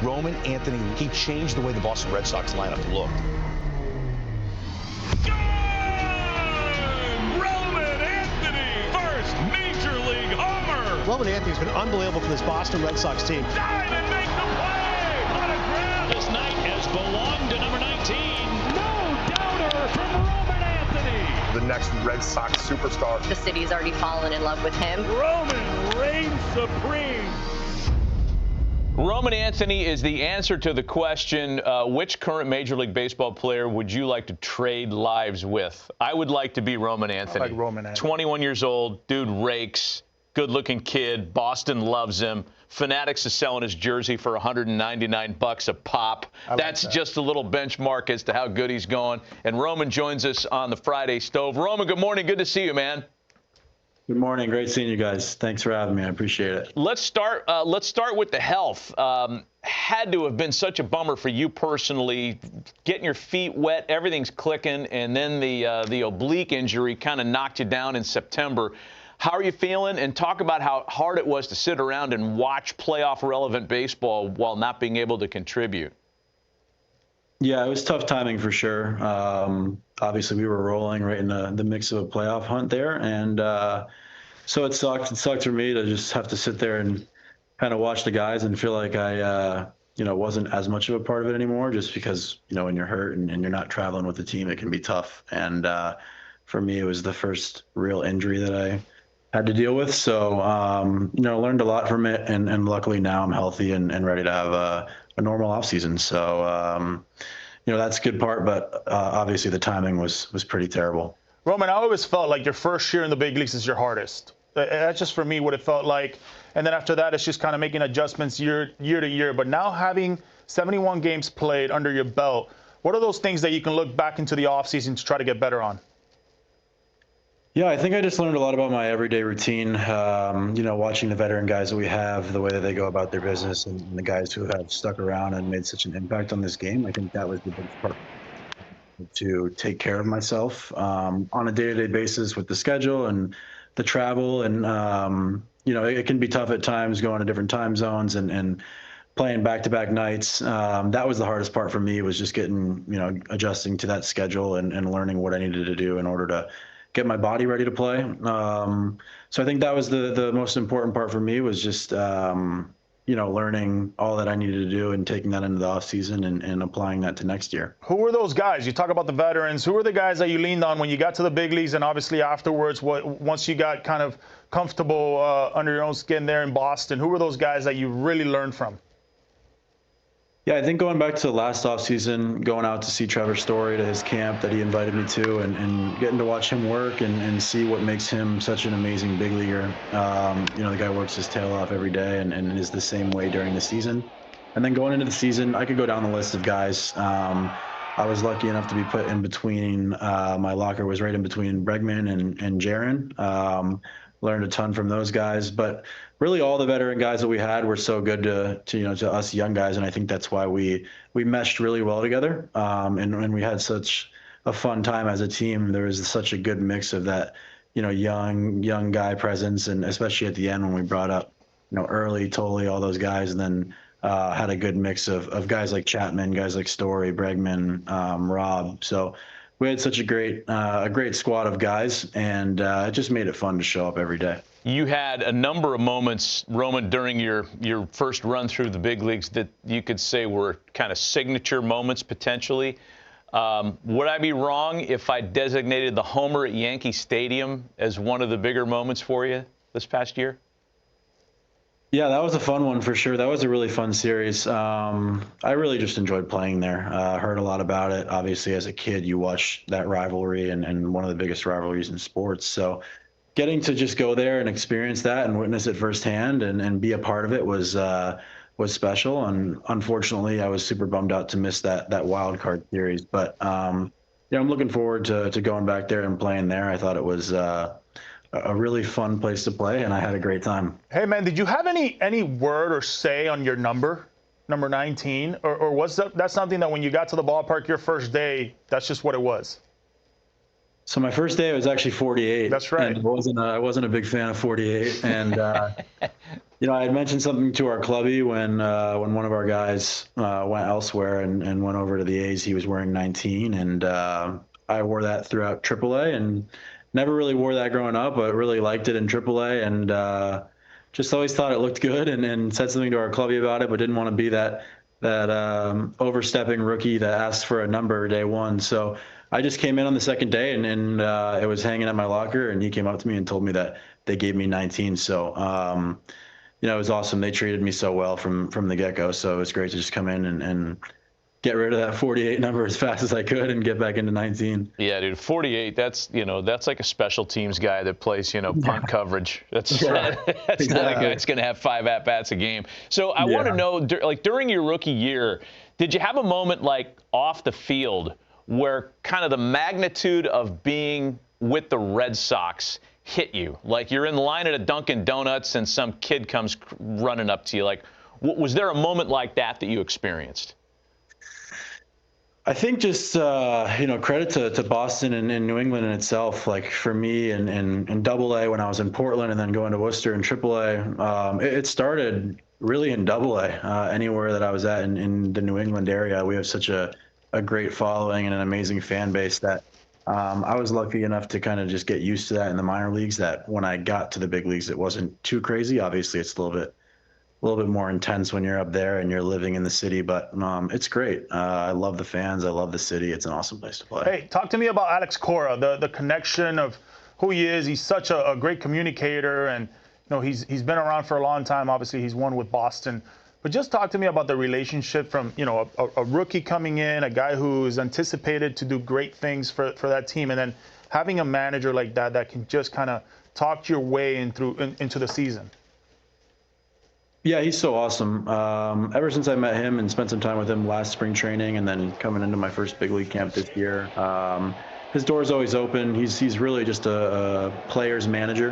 Roman Anthony, he changed the way the Boston Red Sox lineup looked. Roman Anthony, first Major League homer. Roman Anthony's been unbelievable for this Boston Red Sox team. Dive and make the play on a grab. This night has belonged to number 19. No doubter from Roman Anthony. The next Red Sox superstar. The city's already fallen in love with him. Roman reigns supreme. Roman Anthony is the answer to the question, which current Major League Baseball player would you like to trade lives with? I would like to be Roman Anthony. I like Roman Anthony. 21 years old, dude rakes, good-looking kid. Boston loves him. Fanatics is selling his jersey for $199 a pop. That's just a little benchmark as to how good he's going. And Roman joins us on the Friday Stove. Roman, good morning. Good to see you, man. Good morning. Great seeing you guys. Thanks for having me. I appreciate it. Let's start with the health. Had to have been such a bummer for you personally, getting your feet wet, everything's clicking, and then the oblique injury kind of knocked you down in September. How are you feeling? And talk about how hard it was to sit around and watch playoff-relevant baseball while not being able to contribute. Yeah, it was tough timing for sure. Obviously, we were rolling right in the mix of a playoff hunt there, and so it sucked. It sucked for me to just have to sit there and kind of watch the guys and feel like I, wasn't as much of a part of it anymore. Just because when you're hurt and you're not traveling with the team, it can be tough. And for me, it was the first real injury that I had to deal with. So learned a lot from it, and luckily now I'm healthy and ready to have a normal off season. So that's a good part, but obviously the timing was pretty terrible. Roman, I always felt like your first year in the big leagues is your hardest. That's just for me what it felt like. And then after that, it's just kind of making adjustments year to year. But now having 71 games played under your belt, what are those things that you can look back into the offseason to try to get better on? Yeah, I think I just learned a lot about my everyday routine, watching the veteran guys that we have, the way that they go about their business, and the guys who have stuck around and made such an impact on this game. I think that was the biggest part, to take care of myself on a day-to-day basis with the schedule and the travel. And, it can be tough at times going to different time zones and playing back-to-back nights. That was the hardest part for me, was just getting, adjusting to that schedule and learning what I needed to do in order to get my body ready to play. So I think that was the most important part for me, was just, learning all that I needed to do and taking that into the off season and applying that to next year. Who were those guys? You talk about the veterans. Who were the guys that you leaned on when you got to the big leagues, and obviously afterwards, once you got kind of comfortable under your own skin there in Boston? Who were those guys that you really learned from? Yeah, I think going back to last offseason, going out to see Trevor Story to his camp that he invited me to, and getting to watch him work and see what makes him such an amazing big leaguer. The guy works his tail off every day and is the same way during the season. And then going into the season, I could go down the list of guys. I was lucky enough to be put in between, my locker was right in between Bregman and Jaron. Learned a ton from those guys, but really all the veteran guys that we had were so good to us young guys, and I think that's why we meshed really well together. And we had such a fun time as a team. There was such a good mix of that, young guy presence, and especially at the end when we brought up, Early, Tolley, all those guys, and then had a good mix of guys like Chapman, guys like Story, Bregman, Rob. So we had such a great squad of guys, and it just made it fun to show up every day. You had a number of moments, Roman, during your first run through the big leagues that you could say were kind of signature moments potentially. Would I be wrong if I designated the homer at Yankee Stadium as one of the bigger moments for you this past year? Yeah, that was a fun one for sure. That was a really fun series. I really just enjoyed playing there. Heard a lot about it. Obviously, as a kid, you watch that rivalry and one of the biggest rivalries in sports. So getting to just go there and experience that and witness it firsthand and be a part of it was special. And unfortunately, I was super bummed out to miss that wild card series. But I'm looking forward to going back there and playing there. I thought it was a really fun place to play, and I had a great time. Hey, man, did you have any word or say on your number 19, or was that something that when you got to the ballpark your first day, that's just what it was? So my first day, I was actually 48. That's right. And I wasn't a big fan of 48. And I had mentioned something to our clubby when one of our guys went elsewhere and went over to the A's. He was wearing 19, and I wore that throughout AAA, and never really wore that growing up, but really liked it in AAA, and just always thought it looked good, and said something to our clubby about it, but didn't want to be that overstepping rookie that asked for a number day one. So I just came in on the second day, and it was hanging at my locker, and he came up to me and told me that they gave me 19. So, it was awesome. They treated me so well from the get-go. So it was great to just come in and get rid of that 48 number as fast as I could and get back into 19. Yeah, dude, 48, that's like a special teams guy that plays, punt coverage. That's not a guy that's going to have 5 at-bats a game. So I want to know, during your rookie year, did you have a moment off the field where kind of the magnitude of being with the Red Sox hit you? Like you're in line at a Dunkin' Donuts and some kid comes running up to you. Was there a moment like that you experienced? I think just, credit to Boston and New England in itself. Like for me in Double-A when I was in Portland and then going to Worcester in Triple-A, it started really in Double-A. Anywhere that I was at in the New England area, we have such a great following and an amazing fan base that I was lucky enough to kind of just get used to that in the minor leagues, that when I got to the big leagues, it wasn't too crazy. Obviously, it's a little bit more intense when you're up there and you're living in the city, but it's great. I love the fans. I love the city. It's an awesome place to play. Hey, talk to me about Alex Cora, the connection of who he is. He's such a great communicator, and he's been around for a long time. Obviously, he's won with Boston. But just talk to me about the relationship from, a rookie coming in, a guy who's anticipated to do great things for that team, and then having a manager like that can just kind of talk your way into the season. Yeah, he's so awesome. Ever since I met him and spent some time with him last spring training and then coming into my first big league camp this year, his door's always open. He's really just a player's manager.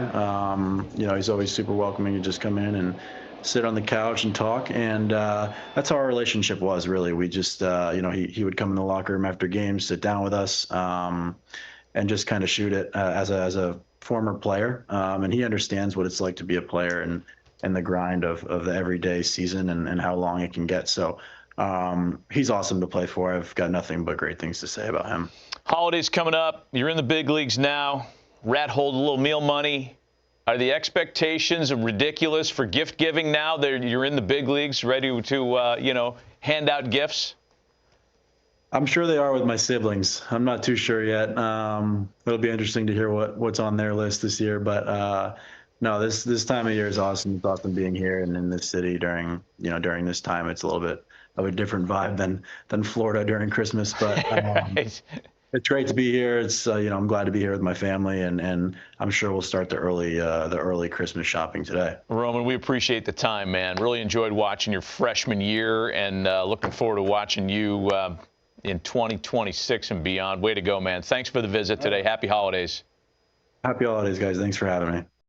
He's always super welcoming to just come in and sit on the couch and talk, and that's how our relationship was, really. We just, he would come in the locker room after games, sit down with us, and just kind of shoot it as a former player. And he understands what it's like to be a player and the grind of the everyday season and how long it can get. So he's awesome to play for. I've got nothing but great things to say about him. Holidays coming up. You're in the big leagues now. Rat hold a little meal money. Are the expectations ridiculous for gift giving now that you're in the big leagues, ready to hand out gifts? I'm sure they are with my siblings. I'm not too sure yet. It'll be interesting to hear what's on their list this year. But no, this time of year is awesome. It's awesome being here and in this city during this time. It's a little bit of a different vibe than Florida during Christmas. But Right. It's great to be here. It's I'm glad to be here with my family, and I'm sure we'll start the early Christmas shopping today. Roman, we appreciate the time, man. Really enjoyed watching your freshman year, and looking forward to watching you in 2026 and beyond. Way to go, man. Thanks for the visit today. Happy holidays. Happy holidays, guys. Thanks for having me.